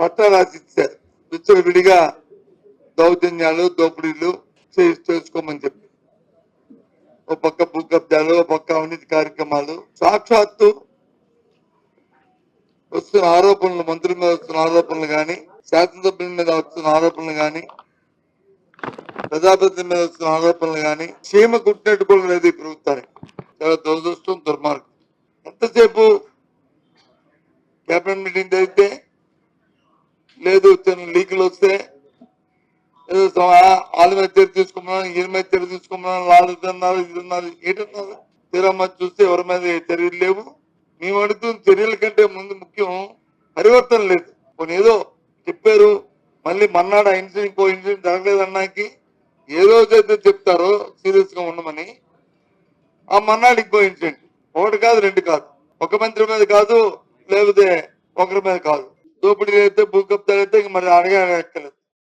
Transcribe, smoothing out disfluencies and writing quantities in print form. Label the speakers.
Speaker 1: పట్టా రాసిచ్చారు. విడిగా దౌర్జన్యాలు దోపిడీలు చేసుకోమని చెప్పి ఒక పక్క భూ కబ్జాలు ఒక పక్క అవినీతి కార్యక్రమాలు సాక్షాత్తు వస్తున్న ఆరోపణలు మంత్రుల మీద వస్తున్న ఆరోపణలు కానీ శాసనసభ్యుల మీద వస్తున్న ఆరోపణలు కానీ ప్రజాప్రతినిధుల మీద వస్తున్న ఆరోపణలు కానీ చీమ కుట్టినట్టు కూడా లేదు ఈ ప్రభుత్వానికి. చాలా దురదృష్టం దుర్మార్గం. ఎంతసేపు కేబినెట్ మీటింగ్ జరిగితే లేదు లీకులు వస్తే ఏదో వాళ్ళ మీద చర్య తీసుకున్నాను ఈయన మీద చర్య తీసుకున్నాను వాళ్ళు తిన్నారు ఇది ఉన్నారు ఏంటన్నారు. తీరమ్మ చూస్తే ఎవరి మీద చర్యలు లేవు. మేము అడుగుతున్న చర్యల కంటే ముందు ముఖ్యం పరివర్తన లేదు. కొన్ని ఏదో చెప్పారు మళ్ళీ మన్నాడు ఆ ఇన్సిడెంట్ ఇంకో ఇన్సిడెంట్ జరగలేదన్నాకి ఏ రోజైతే చెప్తారో సీరియస్ గా ఉండమని ఆ మన్నాడు ఇంకో ఇన్సిడెంట్ ఒకటి కాదు రెండు కాదు ఒక మంత్రి మీద కాదు లేకపోతే ఒకరి మీద కాదు దోపిడీ అయితే భూ కబ్జాలు అయితే మరి అడగలేదు.